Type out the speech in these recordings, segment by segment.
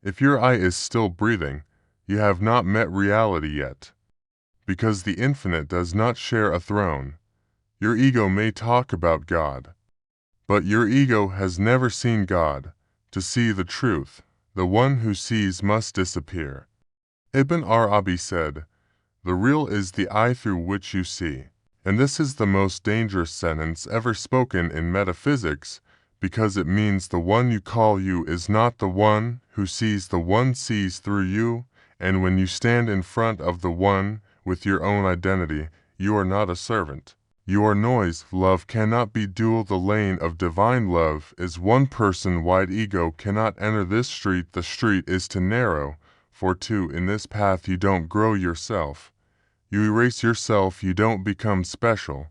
If your eye is still breathing, you have not met reality yet. Because the infinite does not share a throne, your ego may talk about God. But your ego has never seen God. To see the truth, the one who sees must disappear. Ibn Arabi said, "The real is the eye through which you see." And this is the most dangerous sentence ever spoken in metaphysics, because it means the one you call you is not the one who sees, the one sees through you, and when you stand in front of the one with your own identity, you are not a servant. You are noise. Love cannot be dual. The lane of divine love is one person-wide. Ego cannot enter this street. The street is too narrow. For two, in this path you don't grow yourself. You erase yourself. You don't become special.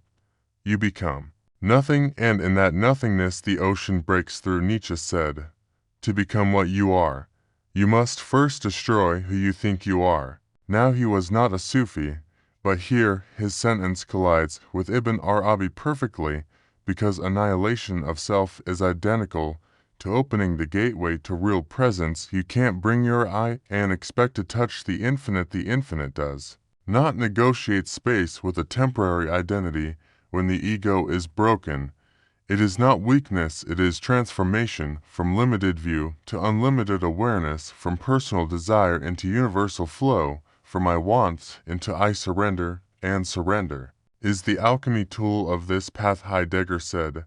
You become nothing, and in that nothingness the ocean breaks through. Nietzsche said, "To become what you are, you must first destroy who you think you are." Now he was not a Sufi, but here his sentence collides with Ibn Arabi perfectly, because annihilation of self is identical to opening the gateway to real presence. You can't bring your eye and expect to touch the infinite. The infinite does not negotiate space with a temporary identity. When the ego is broken, it is not weakness, it is transformation from limited view to unlimited awareness, from personal desire into universal flow, from I want into I surrender, and surrender is the alchemy tool of this path. Heidegger said,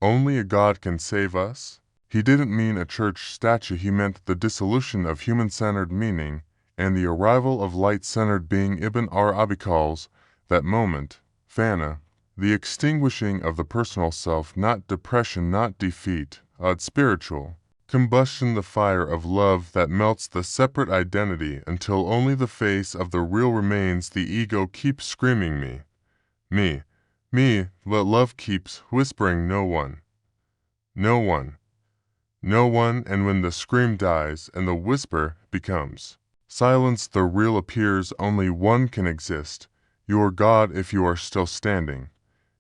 "Only a God can save us." He didn't mean a church statue, he meant the dissolution of human-centered meaning and the arrival of light-centered being. Ibn Arabi calls that moment Fana, the extinguishing of the personal self, not depression, not defeat, spiritual combustion, the fire of love that melts the separate identity until only the face of the real remains. The ego keeps screaming me, me, me, but love keeps whispering no one, no one, no one, and when the scream dies and the whisper becomes silence, the real appears. Only one can exist. You are God if you are still standing.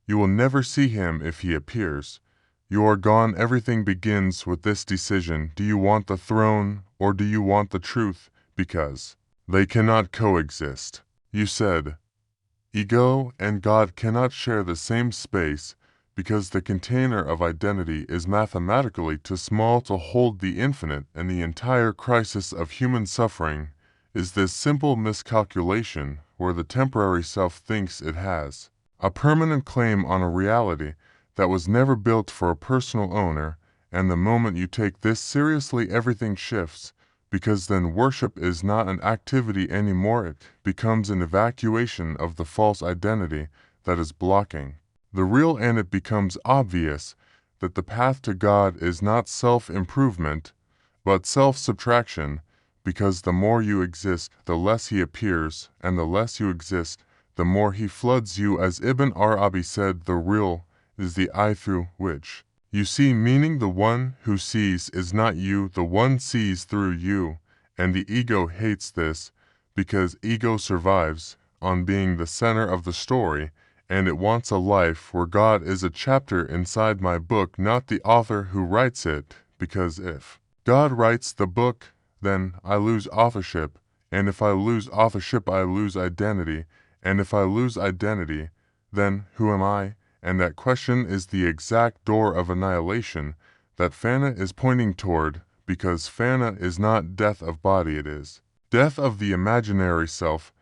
You will never see him if he appears. You are gone. Everything begins with this decision. Do you want the throne or do you want the truth? Because they cannot coexist. You said, ego and God cannot share the same space because the container of identity is mathematically too small to hold the infinite, and the entire crisis of human suffering is this simple miscalculation where the temporary self thinks it has a permanent claim on a reality that was never built for a personal owner, and the moment you take this seriously, everything shifts, because then worship is not an activity anymore, it becomes an evacuation of the false identity that is blocking the real, and it becomes obvious that the path to God is not self-improvement, but self-subtraction, because the more you exist, the less he appears, and the less you exist, the more he floods you. As Ibn Arabi said, the real is the eye through which you see, meaning the one who sees is not you, the one sees through you, and the ego hates this, because ego survives on being the center of the story, and it wants a life where God is a chapter inside my book, not the author who writes it, because if God writes the book, then I lose authorship, and if I lose authorship, I lose identity, and if I lose identity, then who am I? And that question is the exact door of annihilation that Fana is pointing toward, because Fana is not death of body, it is death of the imaginary self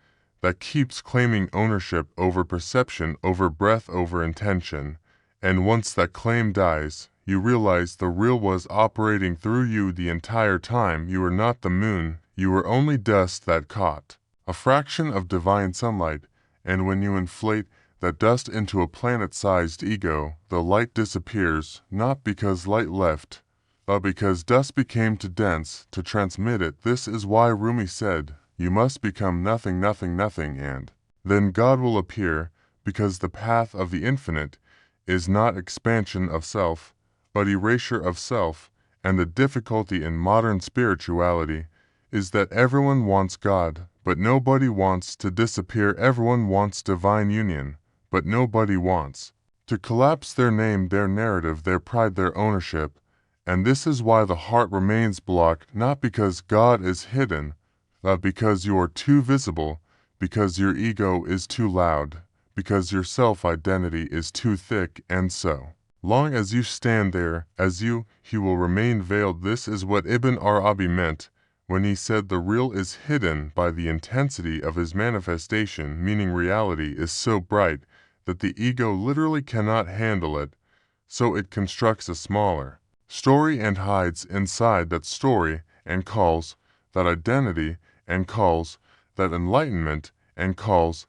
that keeps claiming ownership over perception, over breath, over intention, and once that claim dies, you realize the real was operating through you the entire time. You were not the moon, you were only dust that caught a fraction of divine sunlight, and when you inflate that dust into a planet-sized ego, the light disappears, not because light left, but because dust became too dense to transmit it. This is why Rumi said, "You must become nothing, nothing, nothing, and then God will appear," because the path of the infinite is not expansion of self, but erasure of self, and the difficulty in modern spirituality is that everyone wants God, but nobody wants to disappear. Everyone wants divine union, but nobody wants to collapse their name, their narrative, their pride, their ownership, And this is why the heart remains blocked, not because God is hidden, but because you are too visible, because your ego is too loud, because your self-identity is too thick, and so long as you stand there as you, he will remain veiled. This is what Ibn Arabi meant when he said the real is hidden by the intensity of his manifestation, meaning reality is so bright that the ego literally cannot handle it, so it constructs a smaller story and hides inside that story and calls that identity and calls that enlightenment and calls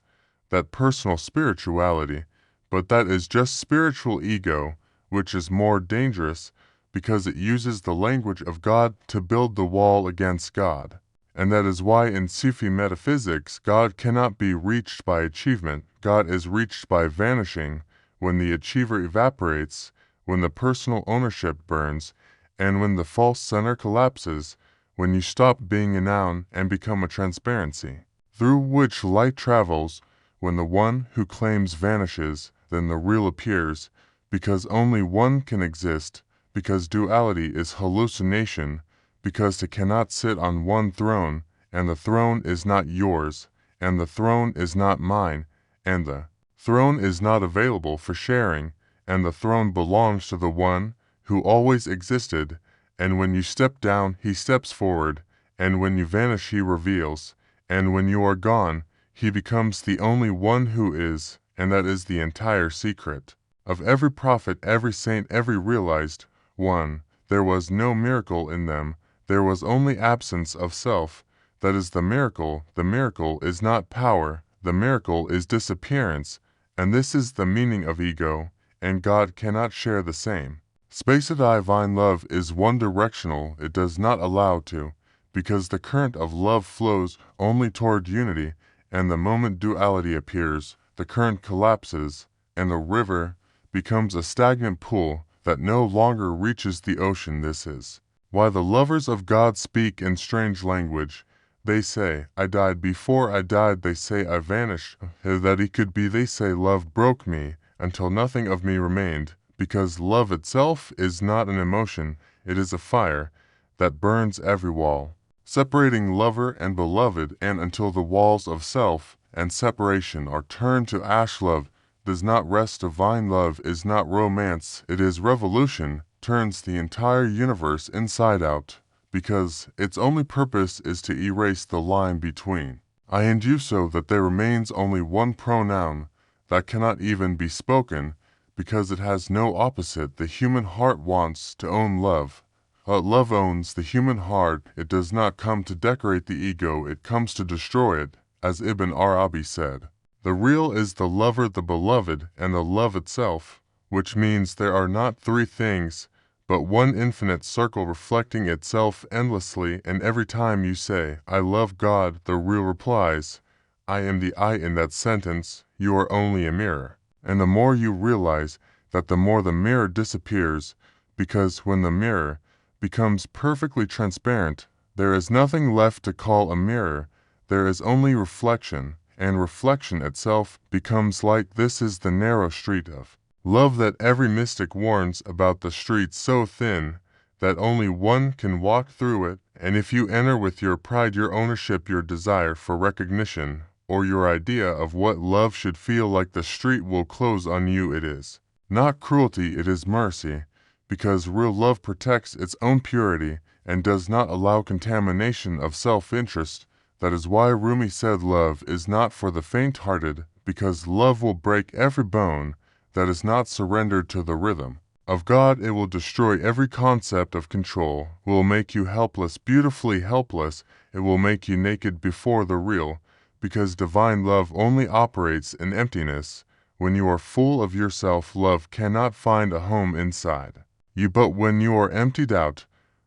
that personal spirituality, but that is just spiritual ego, which is more dangerous because it uses the language of God to build the wall against God. And that is why in Sufi metaphysics, God cannot be reached by achievement. God is reached by vanishing, when the achiever evaporates, when the personal ownership burns, and when the false center collapses, when you stop being a noun and become a transparency, through which light travels. When the one who claims vanishes, then the real appears, because only one can exist, because duality is hallucination, because it cannot sit on one throne, and the throne is not yours, and the throne is not mine, and the throne is not available for sharing, and the throne belongs to the one who always existed, and when you step down, he steps forward, and when you vanish, he reveals, and when you are gone, he becomes the only one who is, and that is the entire secret of every prophet, every saint, every realized one. There was no miracle in them, there was only absence of self. That is the miracle. The miracle is not power, the miracle is disappearance, and this is the meaning of ego, and God cannot share the same space. A divine love is one-directional, it does not allow to, because the current of love flows only toward unity, and the moment duality appears, the current collapses, and the river becomes a stagnant pool that no longer reaches the ocean. This is why the lovers of God speak in strange language. They say, I died before I died. They say, I vanished. That he could be. They say, love broke me until nothing of me remained, because love itself is not an emotion, it is a fire that burns every wall, separating lover and beloved, and until the walls of self and separation are turned to ash. Love does not rest. Divine love is not romance, it is revolution, turns the entire universe inside out, because its only purpose is to erase the line between I and you, so that there remains only one pronoun that cannot even be spoken, because it has no opposite. The human heart wants to own love. Love owns the human heart. It does not come to decorate the ego, it comes to destroy it, as Ibn Arabi said. The real is the lover, the beloved, and the love itself, which means there are not three things, but one infinite circle reflecting itself endlessly, and every time you say, I love God, the real replies, I am the I. In that sentence, you are only a mirror. And the more you realize that, the more the mirror disappears, because when the mirror becomes perfectly transparent, there is nothing left to call a mirror, there is only reflection, and reflection itself becomes light. This is the narrow street of love that every mystic warns about, the street so thin that only one can walk through it, and if you enter with your pride, your ownership, your desire for recognition, or your idea of what love should feel like, the street will close on you. It is not cruelty, it is mercy, because real love protects its own purity and does not allow contamination of self-interest. That is why Rumi said love is not for the faint-hearted, because love will break every bone that is not surrendered to the rhythm of God. It will destroy every concept of control, will make you helpless, beautifully helpless. It will make you naked before the real, because divine love only operates in emptiness. When you are full of yourself, love cannot find a home inside you. But when you are emptied out,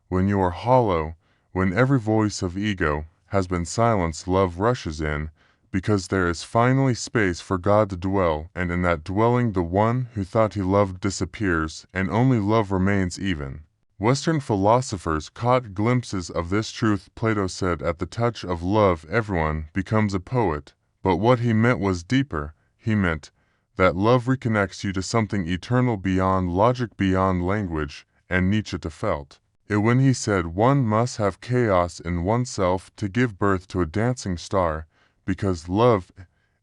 when you are hollow, when every voice of ego has been silenced, love rushes in, because there is finally space for God to dwell, and in that dwelling the one who thought he loved disappears, and only love remains. Even Western philosophers caught glimpses of this truth. Plato said, at the touch of love everyone becomes a poet, but what he meant was deeper. He meant that love reconnects you to something eternal, beyond logic, beyond language, and Nietzsche to felt it when he said one must have chaos in oneself to give birth to a dancing star, because love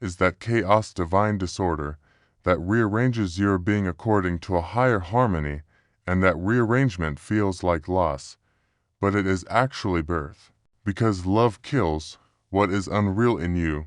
is that chaos divine disorder that rearranges your being according to a higher harmony, and that rearrangement feels like loss, but it is actually birth. Because love kills what is unreal in you,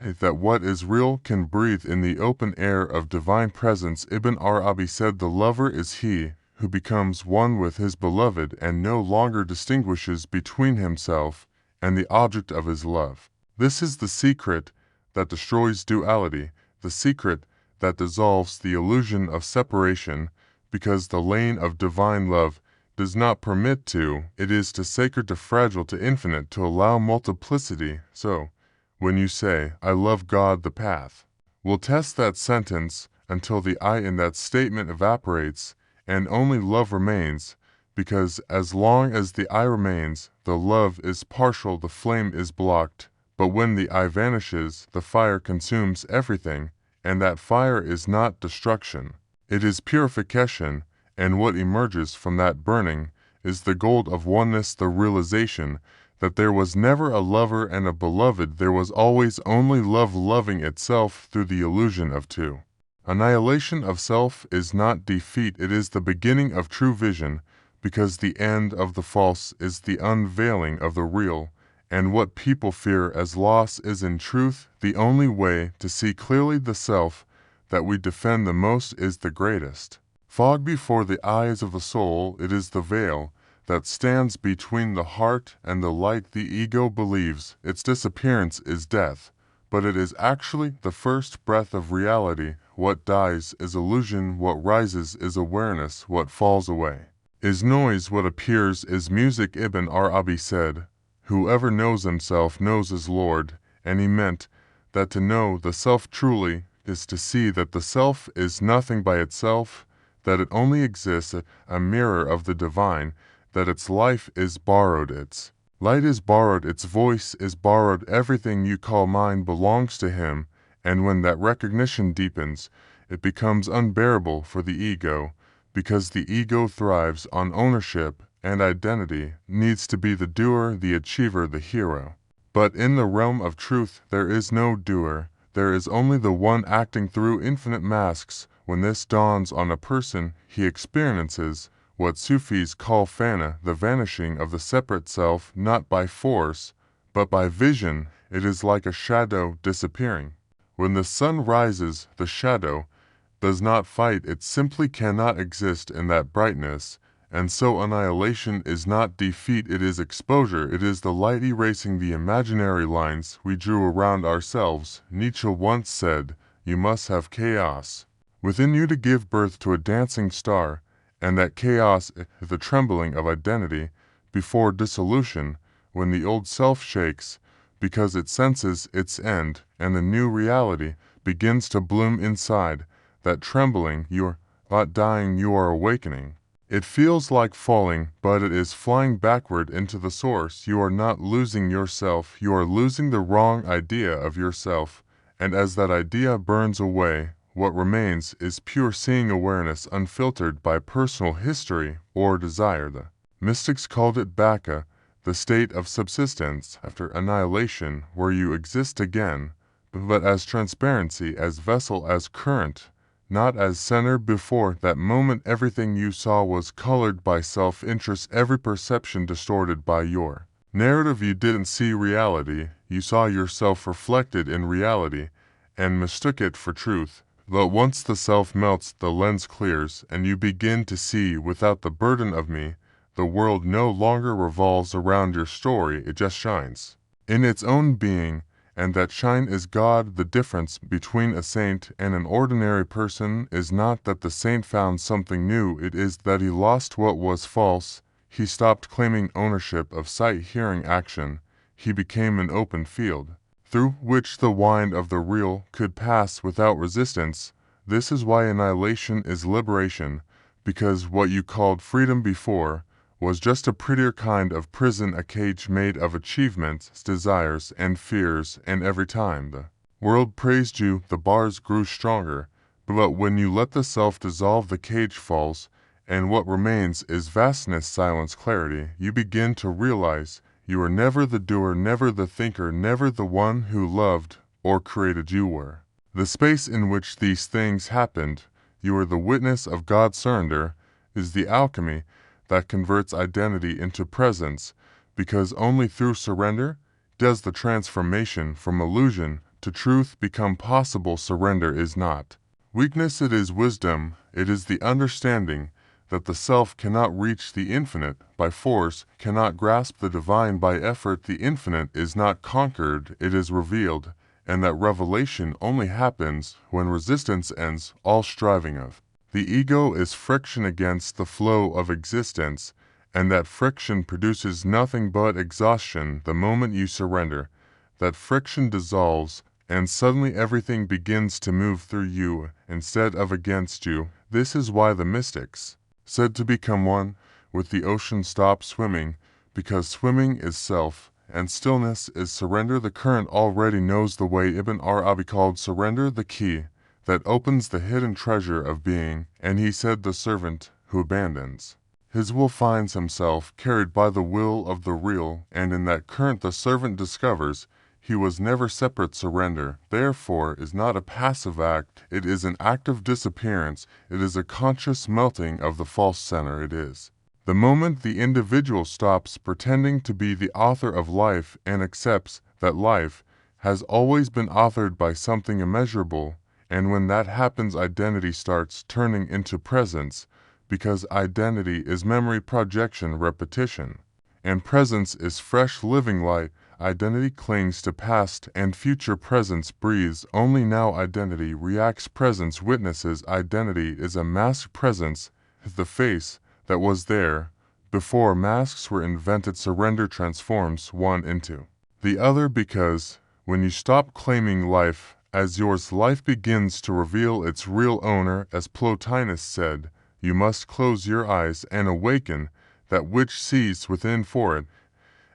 that what is real can breathe in the open air of divine presence. Ibn Arabi said the lover is he who becomes one with his beloved and no longer distinguishes between himself and the object of his love. This is the secret that destroys duality, the secret that dissolves the illusion of separation, because the lane of divine love does not permit to, it is too sacred to fragile to infinite to allow multiplicity. So, when you say, I love God, the path will test that sentence until the I in that statement evaporates and only love remains, because as long as the I remains, the love is partial, the flame is blocked, but when the I vanishes, the fire consumes everything, and that fire is not destruction, it is purification, and what emerges from that burning is the gold of oneness, the realization that there was never a lover and a beloved, there was always only love loving itself through the illusion of two. Annihilation of self is not defeat, it is the beginning of true vision, because the end of the false is the unveiling of the real, and what people fear as loss is in truth the only way to see clearly. The self that we defend the most is the greatest fog before the eyes of the soul, it is the veil that stands between the heart and the light. The ego believes its disappearance is death, but it is actually the first breath of reality. What dies is illusion, what rises is awareness, what falls away is noise, what appears is music. Ibn Arabi said, whoever knows himself knows his Lord, and he meant that to know the self truly is to see that the self is nothing by itself, that it only exists a mirror of the divine, that its life is borrowed, its light is borrowed, its voice is borrowed, everything you call mine belongs to him, and when that recognition deepens, it becomes unbearable for the ego, because the ego thrives on ownership and identity, needs to be the doer, the achiever, the hero. But in the realm of truth there is no doer, there is only the one acting through infinite masks. When this dawns on a person, he experiences what Sufis call Fana, the vanishing of the separate self, not by force, but by vision. It is like a shadow disappearing. When the sun rises, the shadow does not fight, it simply cannot exist in that brightness, and so annihilation is not defeat, it is exposure, it is the light erasing the imaginary lines we drew around ourselves. Nietzsche once said, you must have chaos within you to give birth to a dancing star, and that chaos is the trembling of identity before dissolution, when the old self shakes because it senses its end, and the new reality begins to bloom inside. That trembling, you are not dying, you are awakening. It feels like falling, but it is flying backward into the source. You are not losing yourself, you are losing the wrong idea of yourself, and as that idea burns away, what remains is pure seeing awareness, unfiltered by personal history or desire. The mystics called it baka, the state of subsistence after annihilation, where you exist again, but as transparency, as vessel, as current, not as center. Before that moment everything you saw was colored by self-interest, every perception distorted by your narrative. You didn't see reality, you saw yourself reflected in reality, and mistook it for truth. But once the self melts, the lens clears, and you begin to see without the burden of me. The world no longer revolves around your story, it just shines in its own being, and that shine is God. The difference between a saint and an ordinary person is not that the saint found something new, it is that he lost what was false. He stopped claiming ownership of sight, hearing, action. He became an open field through which the wind of the real could pass without resistance. This is why annihilation is liberation, because what you called freedom before was just a prettier kind of prison, a cage made of achievements, desires, and fears, and every time the world praised you, the bars grew stronger. But when you let the self dissolve, the cage falls, and what remains is vastness, silence, clarity. You begin to realize you are never the doer, never the thinker, never the one who loved or created. You were the space in which these things happened. You are the witness of God's surrender, is the alchemy that converts identity into presence, because only through surrender does the transformation from illusion to truth become possible. Surrender is not weakness, it is wisdom. It is the understanding that the self cannot reach the infinite by force, cannot grasp the divine by effort. The infinite is not conquered, it is revealed, and that revelation only happens when resistance ends all striving of. The ego is friction against the flow of existence, and that friction produces nothing but exhaustion. The moment you surrender, that friction dissolves, and suddenly everything begins to move through you instead of against you. This is why the mystics said to become one with the ocean stop swimming, because swimming is self, and stillness is surrender. The current already knows the way. Ibn Arabi called surrender the key that opens the hidden treasure of being, and he said the servant who abandons his will finds himself carried by the will of the real, and in that current the servant discovers he was never separate. Surrender, therefore, is not a passive act, it is an active disappearance, it is a conscious melting of the false center. It is the moment the individual stops pretending to be the author of life and accepts that life has always been authored by something immeasurable, and when that happens, identity starts turning into presence, because identity is memory, projection, repetition, and presence is fresh living light. Identity clings to past and future. Presence breathes only now. Identity reacts. Presence witnesses. Identity is a masked presence, the face that was there before masks were invented. Surrender transforms one into the other, because when you stop claiming life as yours, life begins to reveal its real owner. As Plotinus said, you must close your eyes and awaken. That which sees within, for it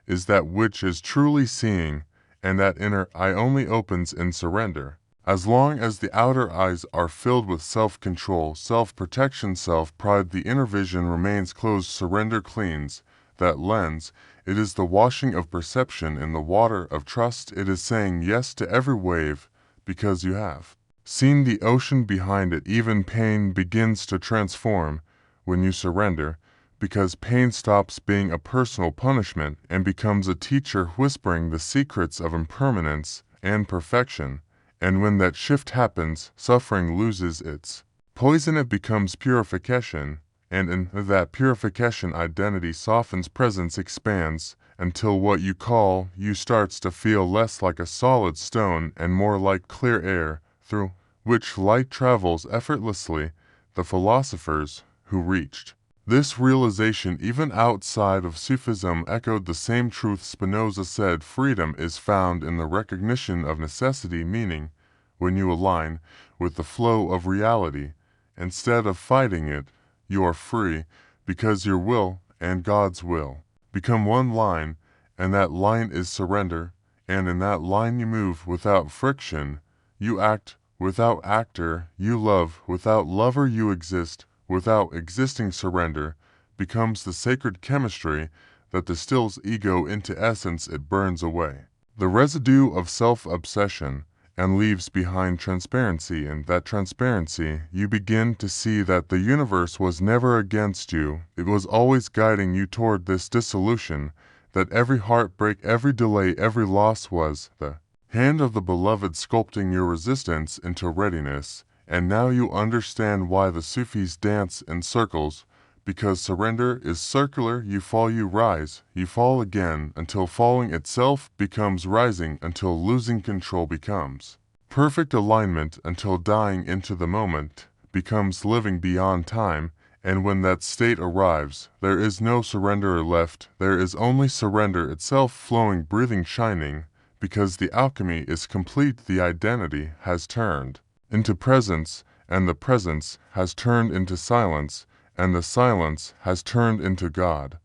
is that which is truly seeing, and that inner eye only opens in surrender. As long as the outer eyes are filled with self-control, self-protection, self-pride, the inner vision remains closed. Surrender cleans that lens. It is the washing of perception in the water of trust. It is saying yes to every wave, because you have seen the ocean behind it. Even pain begins to transform when you surrender, because pain stops being a personal punishment and becomes a teacher whispering the secrets of impermanence and perfection. And when that shift happens, suffering loses its poison, it becomes purification, and in that purification identity softens, presence expands, until what you call you starts to feel less like a solid stone and more like clear air, through which light travels effortlessly. The philosophers who reached this realization even outside of Sufism echoed the same truth. Spinoza said freedom is found in the recognition of necessity, meaning when you align with the flow of reality instead of fighting it, you are free, because your will and God's will become one line, and that line is surrender, and in that line you move without friction, you act without actor, you love without lover, you exist without existing. Surrender becomes the sacred chemistry that distills ego into essence. It burns away the residue of self-obsession and leaves behind transparency. In that transparency, you begin to see that the universe was never against you. It was always guiding you toward this dissolution, that every heartbreak, every delay, every loss was the hand of the beloved sculpting your resistance into readiness. And now you understand why the Sufis dance in circles, because surrender is circular. You fall, you rise, you fall again, until falling itself becomes rising, until losing control becomes perfect alignment, until dying into the moment becomes living beyond time. And when that state arrives, there is no surrenderer left. There is only surrender itself, flowing, breathing, shining, because the alchemy is complete. The identity has turned into presence, and the presence has turned into silence, and the silence has turned into God.